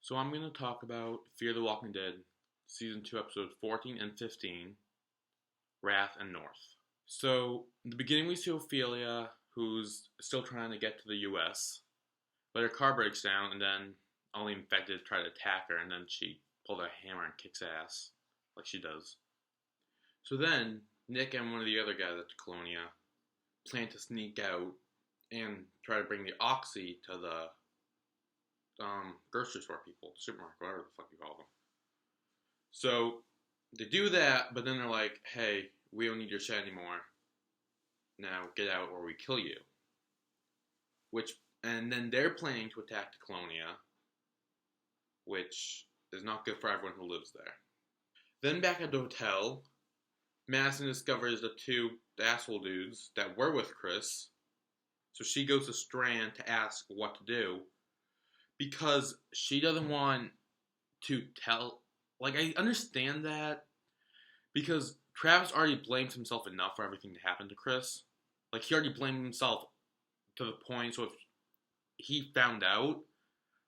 So I'm going to talk about Fear the Walking Dead, Season 2, Episodes 14 and 15, Wrath&North. So, in the beginning we see Ophelia, who's still trying to get to the US, but her car breaks down, and then all the infected try to attack her, and then she pulls a hammer and kicks ass, like she does. So then, Nick and one of the other guys at the Colonia plan to sneak out and try to bring the Oxy to the grocery store people, supermarket, whatever the fuck you call them. So they do that, but then they're like, hey, we don't need your shit anymore. Now get out or we kill you. And then they're planning to attack the Colonia, which is not good for everyone who lives there. Then back at the hotel, Madison discovers the two asshole dudes that were with Chris. So she goes to Strand to ask what to do, because she doesn't want to tell. Like, I understand that, because Travis already blames himself enough for everything to happen to Chris. Like, he already blamed himself to the point, so if he found out,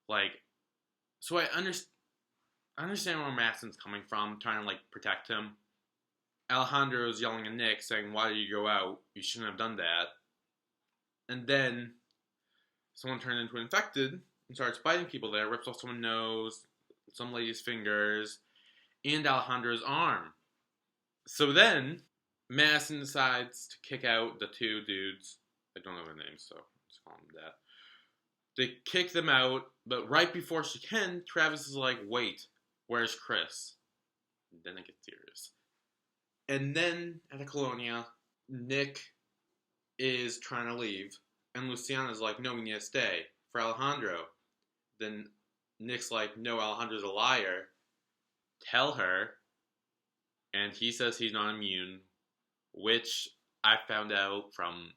like, so I understand where Madison's coming from, trying to, like, protect him. Alejandro's yelling at Nick, saying, why did you go out? You shouldn't have done that. And then someone turned into infected and starts biting people there, rips off someone's nose, some lady's fingers, and Alejandro's arm. So then, Madison decides to kick out the two dudes. I don't know their names, so let's call them that. They kick them out, but right before she can, Travis is like, wait, where's Chris? And then it gets serious. And then, at the Colonia, Nick is trying to leave, and Luciana's like, no, we need to stay for Alejandro. Then Nick's like, no, Alejandro's a liar. Tell her. And he says he's not immune, which I found out from...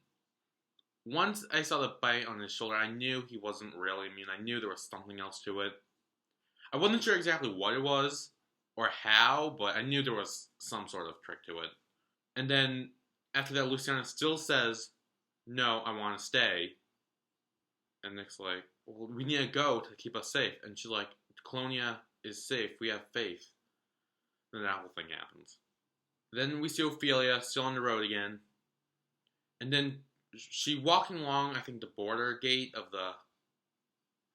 Once I saw the bite on his shoulder, I knew he wasn't really immune. I knew there was something else to it. I wasn't sure exactly what it was or how, but I knew there was some sort of trick to it. And then, after that, Luciana still says, no, I want to stay. And Nick's like, well, we need to go to keep us safe. And she's like, Colonia is safe. We have faith. And that whole thing happens. Then we see Ophelia still on the road again. And then she walking along, I think, the border gate of the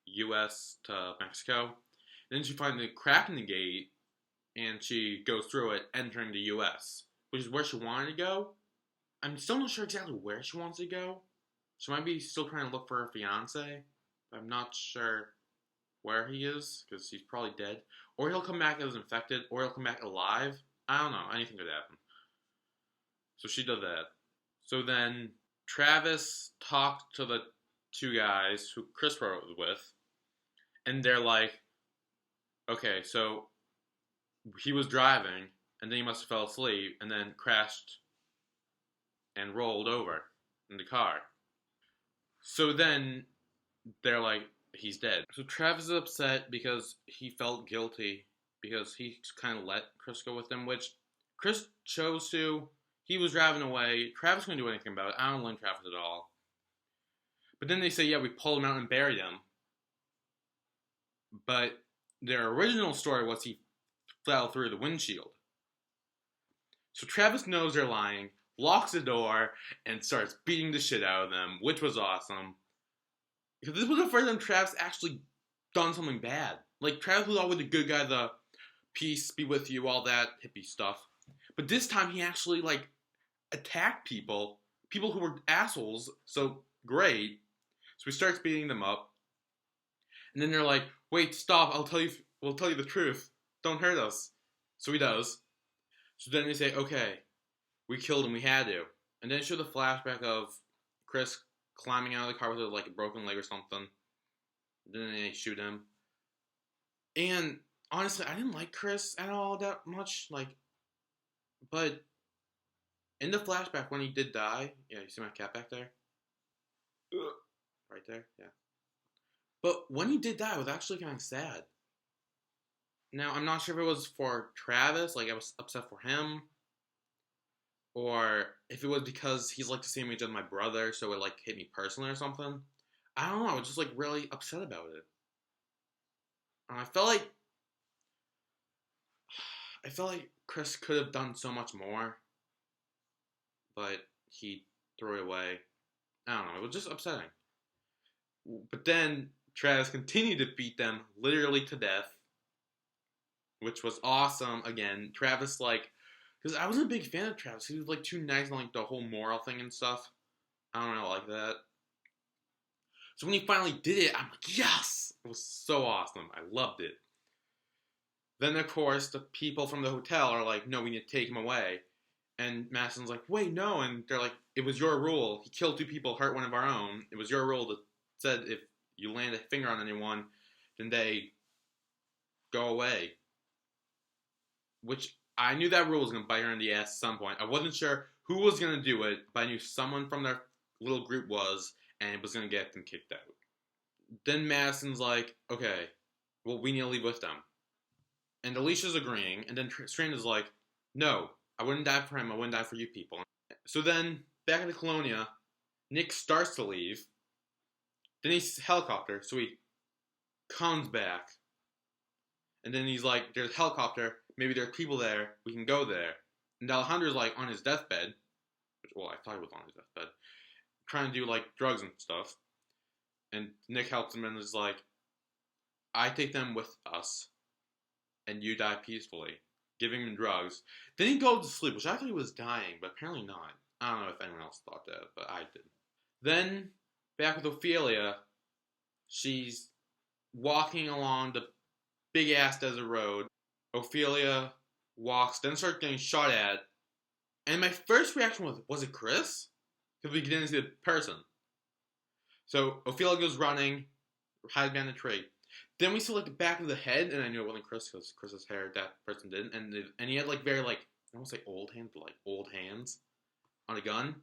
U.S. to Mexico. And then she finds a crack in the gate, and she goes through it, entering the U.S., which is where she wanted to go. I'm still not sure exactly where she wants to go. She might be still trying to look for her fiancé. I'm not sure where he is, because he's probably dead. Or he'll come back as infected, or he'll come back alive. I don't know. Anything could happen. So she does that. So then Travis talked to the two guys who Chris was with, and they're like, okay, so he was driving, and then he must have fell asleep, and then crashed and rolled over in the car. So then they're like, he's dead. So Travis is upset because he felt guilty because he kind of let Chris go with him, which Chris chose to. He was driving away. Travis couldn't do anything about it. I don't blame Travis at all. But then they say, yeah, we pulled him out and buried him. But their original story was he fell through the windshield. So Travis knows they're lying, locks the door, and starts beating the shit out of them, which was awesome. Because this was the first time Travis actually done something bad. Like, Travis was always the good guy, the peace be with you, all that hippie stuff. But this time he actually, like, attacked people who were assholes, so great. So he starts beating them up. And then they're like, wait, stop, we'll tell you the truth. Don't hurt us. So he does. So then they say, okay, we killed him, we had to. And then show the flashback of Chris climbing out of the car with like a broken leg or something. Then they shoot him. And honestly, I didn't like Chris at all that much. Like, but in the flashback when he did die, yeah, you see my cat back there? Right there, yeah. But when he did die, I was actually kind of sad. Now, I'm not sure if it was for Travis, like I was upset for him, or if it was because he's like the same age as my brother, so it like hit me personally or something. I don't know, I was just like really upset about it. I felt like Chris could have done so much more, but he threw it away. I don't know. It was just upsetting. But then Travis continued to beat them literally to death, which was awesome. Again, Travis, like, because I wasn't a big fan of Travis. He was like too nice on like the whole moral thing and stuff. I don't know, like that. So when he finally did it, I'm like, yes! It was so awesome. I loved it. Then, of course, the people from the hotel are like, no, we need to take him away. And Madison's like, wait, no. And they're like, it was your rule. He killed 2 people, hurt one of our own. It was your rule that said if you land a finger on anyone, then they go away. Which I knew that rule was going to bite her in the ass at some point. I wasn't sure who was going to do it, but I knew someone from their little group was, and it was going to get them kicked out. Then Madison's like, okay, well, we need to leave with them. And Alicia's agreeing, and then Strand is like, no, I wouldn't die for him, I wouldn't die for you people. So then, back in the Colonia, Nick starts to leave. Then he's helicopter, so he comes back. And then he's like, there's a helicopter, maybe there's people there, we can go there. And Alejandro's like on his deathbed, which, well, I thought he was on his deathbed, trying to do like drugs and stuff. And Nick helps him and is like, I take them with us, and you die peacefully, giving him drugs. Then he goes to sleep, which I thought he was dying, but apparently not. I don't know if anyone else thought that, but I did. Then, back with Ophelia, she's walking along the big-ass desert road. Ophelia walks, then starts getting shot at, and my first reaction was it Chris? Because we didn't see the person. So, Ophelia goes running, hides behind the tree. Then we see like the back of the head, and I knew it wasn't Chris because Chris's hair that person didn't, and he had like very like I don't want to say old hands, but like old hands on a gun.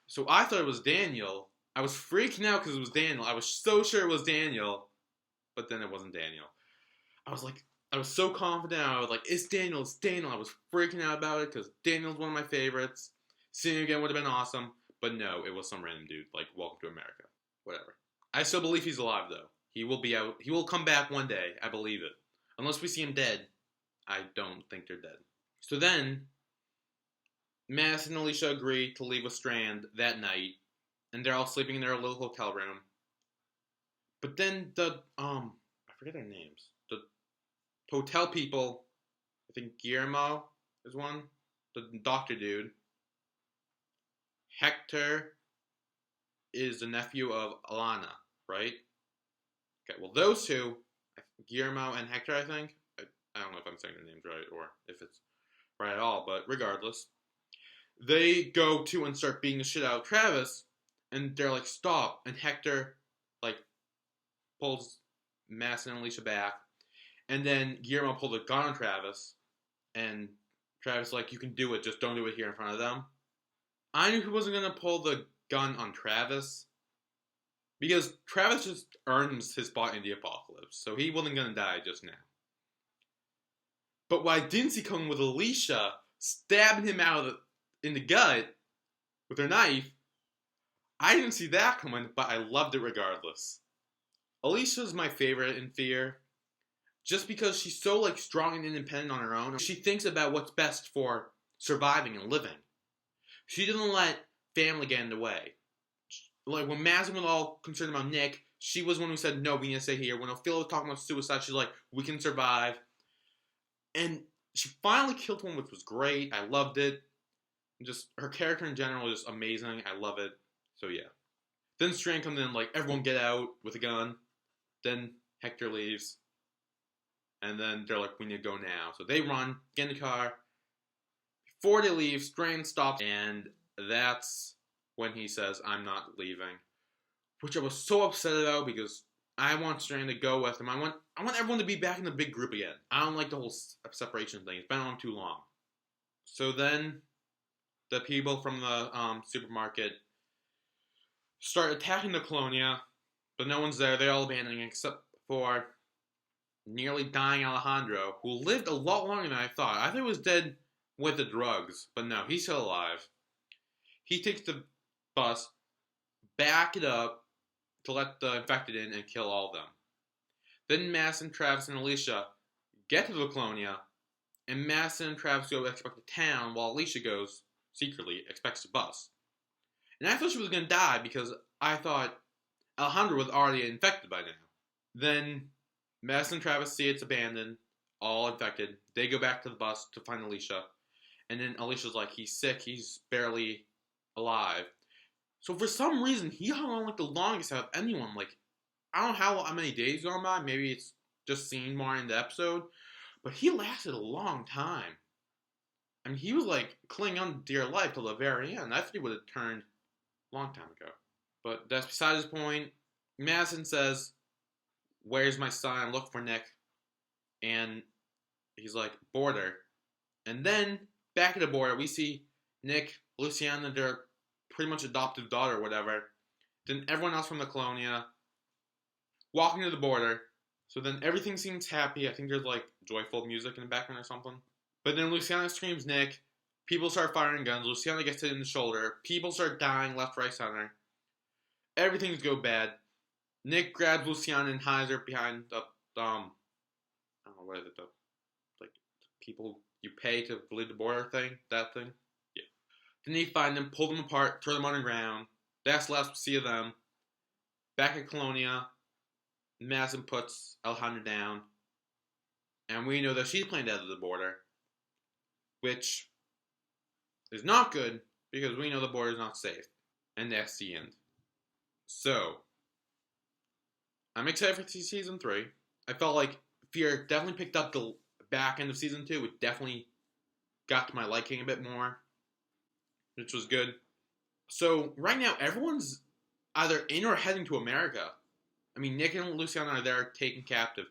So I thought it was Daniel. I was freaking out because it was Daniel. I was so sure it was Daniel, but then it wasn't Daniel. I was so confident. I was like, it's Daniel, it's Daniel. I was freaking out about it because Daniel's one of my favorites. Seeing him again would have been awesome, but no, it was some random dude like Welcome to America. Whatever. I still believe he's alive though. He will be out. He will come back one day. I believe it. Unless we see him dead. I don't think they're dead. So then, Madison and Alicia agree to leave with Strand that night. And they're all sleeping in their little hotel room. But then I forget their names. The hotel people, I think Guillermo is one. The doctor dude. Hector is the nephew of Alana, right? Okay, well, those two, Guillermo and Hector, I think. I don't know if I'm saying their names right or if it's right at all, but regardless. They go to and start beating the shit out of Travis, and they're like, stop. And Hector, like, pulls Madison and Alicia back. And then Guillermo pulled a gun on Travis, and Travis like, you can do it, just don't do it here in front of them. I knew he wasn't going to pull the gun on Travis, because Travis just earns his spot in the apocalypse, so he wasn't going to die just now. But what I didn't see coming with Alicia stabbing him in the gut with her knife, I didn't see that coming, but I loved it regardless. Alicia's my favorite in Fear, just because she's so like strong and independent on her own. She thinks about what's best for surviving and living. She doesn't let family get in the way. Like, when Madison was all concerned about Nick, she was one who said, no, we need to stay here. When Ophelia was talking about suicide, she's like, we can survive. And she finally killed one, which was great. I loved it. Just, her character in general is just amazing. I love it. So, yeah. Then Strand comes in, like, everyone get out with a gun. Then Hector leaves. And then they're like, we need to go now. So they run, get in the car. Before they leave, Strand stops, and that's when he says, I'm not leaving. Which I was so upset about because I want Strand to go with him. I want everyone to be back in the big group again. I don't like the whole separation thing. It's been on too long. So then the people from the supermarket start attacking the Colonia, but no one's there. They're all abandoning except for nearly dying Alejandro, who lived a lot longer than I thought. I thought he was dead with the drugs, but no, he's still alive. He takes the bus, back it up to let the infected in and kill all of them. Then Madison, Travis, and Alicia get to the Colonia, and Madison and Travis go expect the town, while Alicia goes, secretly, expects the bus. And I thought she was going to die because I thought Alejandra was already infected by now. Then Madison and Travis see it's abandoned, all infected. They go back to the bus to find Alicia. And then Alicia's like, he's sick, he's barely alive. So for some reason, he hung on like the longest out of anyone. Like, I don't know how many days gone by. Maybe it's just seen more in the episode. But he lasted a long time. I mean, he was like clinging on to dear life till the very end. I thought he would have turned a long time ago. But that's beside his point. Madison says, "Where's my son? Look for Nick." And he's like, "Border." And then, back at the border, we see Nick, Luciana, their pretty much adoptive daughter or whatever. Then everyone else from the Colonia walking to the border. So then everything seems happy. I think there's like joyful music in the background or something. But then Luciana screams Nick. People start firing guns. Luciana gets hit in the shoulder. People start dying left, right, center. Everything's go bad. Nick grabs Luciana and hides her behind the, I don't know, what is it, the, like, people you pay to leave the border thing? That thing? Yeah. Then they find them, pull them apart, throw them underground. That's the last we see of them. Back at Colonia, Madison puts Alejandra down. And we know that she's planned out of the border. Which is not good, because we know the border is not safe. And that's the end. So, I'm excited for season 3. I felt like Fear definitely picked up the back end of season 2. It definitely got to my liking a bit more, which was good. So, right now, everyone's either in or heading to America. I mean, Nick and Luciana are there taken captive.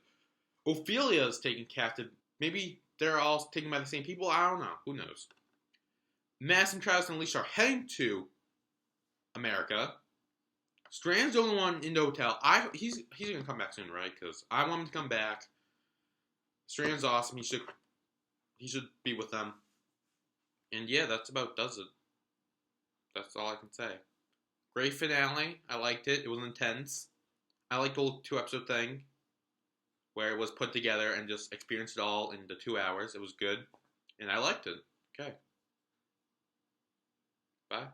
Ophelia is taken captive. Maybe they're all taken by the same people. I don't know. Who knows? Madison, Travis, and Alicia are heading to America. Strand's the only one in the hotel. He's gonna come back soon, right? Because I want him to come back. Strand's awesome. He should be with them. And yeah, that's about does it. That's all I can say. Great finale. I liked it. It was intense. I liked the whole 2-episode thing where it was put together and just experienced it all in the 2 hours. It was good, and I liked it. Okay. Bye.